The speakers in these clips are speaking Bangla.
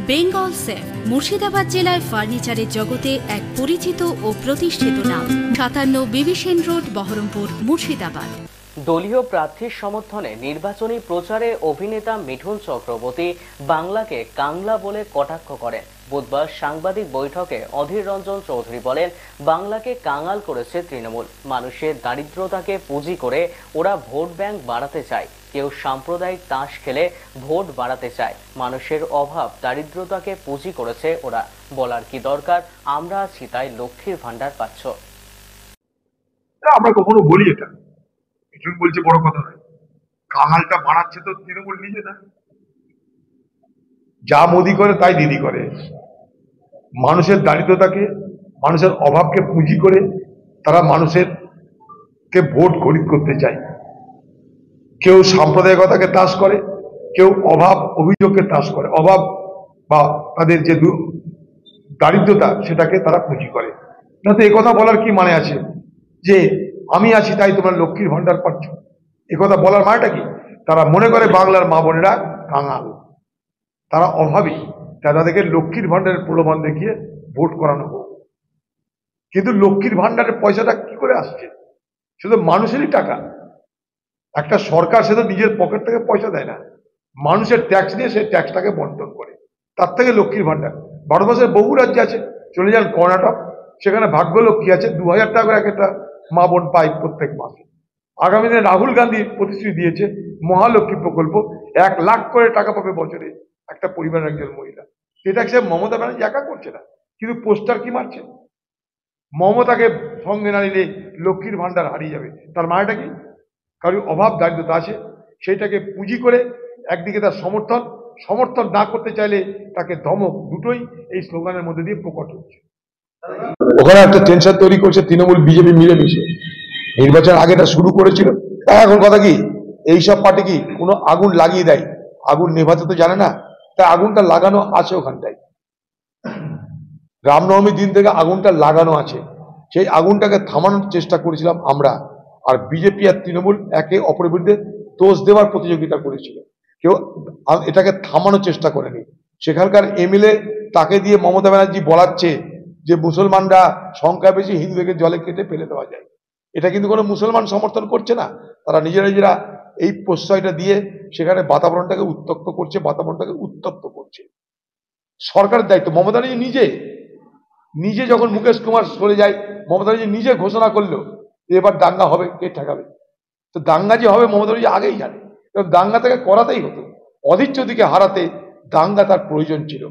বেঙ্গল সেফ মুর্শিদাবাদ জেলায় ফার্নিচারের জগতে এক পরিচিত ও প্রতিষ্ঠিত নাম। ৫৭ বিবি সেন রোড, বহরমপুর, মুর্শিদাবাদ। দলীয় প্রার্থীর সমর্থনে নির্বাচনী প্রচারে অভিনেতা মিঠুন চক্রবর্তী বাংলাকে কাংলা বলে কটাক্ষ করেন। বুধবার সাংবাদিক বৈঠকে অধীর রঞ্জন চৌধুরী বলেন, বাংলাকে কাঙাল করেছে তৃণমূল। মানুষের দারিদ্রতাকে পুঁজি করে ওরা ভোট ব্যাংক বাড়াতে চায়। কেউ সাম্প্রদায়িক তাস খেলে ভোট বাড়াতে চায়। মানুষের অভাব দারিদ্রতাকে পুঁজি করেছে ওরা। বলার কি দরকার, আমরা আছি তাই লক্ষ্মীর ভান্ডার পাচ্ছ। আমরা কখনো বলি এটা, মিঠুন বলছে বড় কথা নয়। কাঙালটা বাড়াচ্ছে তো তৃণমূল নিজে না। যা মোদি করে তাই দিদি করে। মানুষের দারিদ্রতাকে, মানুষের অভাবকে পুঁজি করে তারা মানুষের কে ভোট খরিদ করতে চায়। কেউ সাম্প্রদায়িকতাকে তাস করে, কেউ অভাব অভিযোগকে তাস করে। অভাব বা তাদের যে দারিদ্রতা সেটাকে তারা পুঁজি করে। না তো একথা বলার কি মানে আছে যে আমি আছি তাই তোমরা লক্ষ্মীর ভান্ডার পাচ্ছ? একথা বলার মানেটা কি? তারা মনে করে বাংলার মা বোনেরা কাঙাল, তারা অভাবী, তাদেরকে লক্ষ্মীর ভান্ডারের প্রলোভন দেখিয়ে ভোট করানো হোক। কিন্তু লক্ষ্মীর ভান্ডারের পয়সাটা কি করে আসছে? শুধু মানুষেরই টাকা। একটা সরকার সে তো নিজের পকেট থেকে পয়সা দেয় না, মানুষের ট্যাক্স দিয়ে সে ট্যাক্সটাকে বন্টন করে, তার থেকে লক্ষ্মীর ভান্ডার। ভারতবর্ষের বহু রাজ্যে আছে, চলে যান কর্ণাটক, সেখানে ভাগ্যলক্ষ্মী আছে, ২০০০ টাকা করে এক একটা মা বোন পায় প্রত্যেক মাসে। আগামী দিনে রাহুল গান্ধী প্রতিশ্রুতি দিয়েছে মহালক্ষ্মী প্রকল্প, ১,০০,০০০ করে টাকা পাবে বছরে একটা পরিবারের একজন মহিলা। এটা সে মমতা ব্যানার্জি একা করছে না, কিন্তু পোস্টার কি মারছে? মমতাকে সঙ্গে না নিলে লক্ষ্মীর ভান্ডার হারিয়ে যাবে। তার মানেটা কি? কারণ অভাব দারিদ্রতা আছে, সেইটাকে পুঁজি করে একদিকে তার সমর্থন না করতে চাইলে তাকে ধমক, দুটোই এই স্লোগানের মধ্যে দিয়ে প্রকট হচ্ছে। ওখানে একটা টেনশন তৈরি করছে তৃণমূল বিজেপি মিলেমিশে। নির্বাচন আগে এটা শুরু করেছিল। এখন কথা কি, এইসব পার্টি কি কোনো আগুন লাগিয়ে দেয়, আগুন নেভাতে তো জানে না, তাই আগুনটা লাগানো আছে ওখানটায়। রামনবমীর দিন থেকে আগুনটা লাগানো আছে, সেই আগুনটাকে থামানোর চেষ্টা করেছিলাম আমরা। আর বিজেপি আর তৃণমূল একে অপরের বিরুদ্ধে দোষ দেওয়ার প্রতিযোগিতা করেছিল, কেউ এটাকে থামানোর চেষ্টা করেনি। সেখানকার এমএলএ তাকে দিয়ে মমতা ব্যানার্জি বলাচ্ছে যে মুসলমানরা সংখ্যা বেশি, হিন্দুদেরকে জলে কেটে ফেলে দেওয়া যায়। এটা কিন্তু কোনো মুসলমান সমর্থন করছে না, তারা নিজেরা এই প্রশ্রয়টা দিয়ে সেখানে বাতাবরণটাকে উত্তপ্ত করছে, বাতাবরণটাকে উত্তপ্ত করছে। সরকারের দায়িত্ব। মমতা নিজে যখন মুকেশ কুমার সরে যায়, মমতা নিজে ঘোষণা করলো এবার দাঙ্গা হবে, কে ঠেকাবে? তো দাঙ্গা যে হবে মমতা আগেই জানে, এবং দাঙ্গা তাকে করাতেই হতো। অধীর চৌধুরীকে হারাতে দাঙ্গা তার প্রয়োজন ছিল।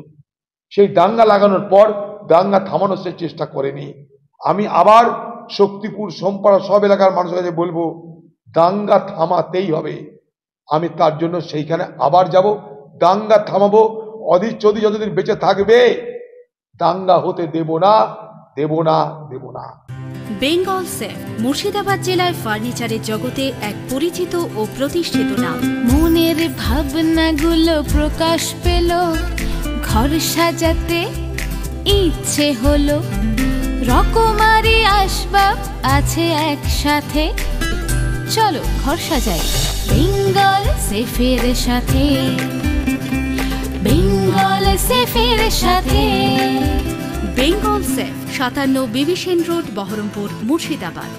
সেই দাঙ্গা লাগানোর পর দাঙ্গা থামানোর সে চেষ্টা করেনি। আমি আবার শক্তিপুর, সোমপাড়া সব এলাকার মানুষের কাছে বলবো, দাঙ্গা থামাতেই হবে। আমি তার জন্য সেইখানে আবার যাব, দাঙ্গা থামাবো। অধীর চৌধুরী যতদিন বেঁচে থাকবে দাঙ্গা হতে দেব না। বেঙ্গল সেফ মুর্শিদাবাদ জেলায় ফার্নিচারের জগতে এক পরিচিত ও প্রতিষ্ঠিত নাম। মনের ভাবনাগুলো প্রকাশ পেল, ঘর সাজাতে ইচ্ছে হলো, রকমারি আসবাব আছে একসাথে, চলো ঘর সাজাই বেঙ্গল সেফের সাথে, বেঙ্গল সেফের সাথে। বেঙ্গল সেফ ৫৭ বিবি সেন রোড, বহরমপুর, মুর্শিদাবাদ।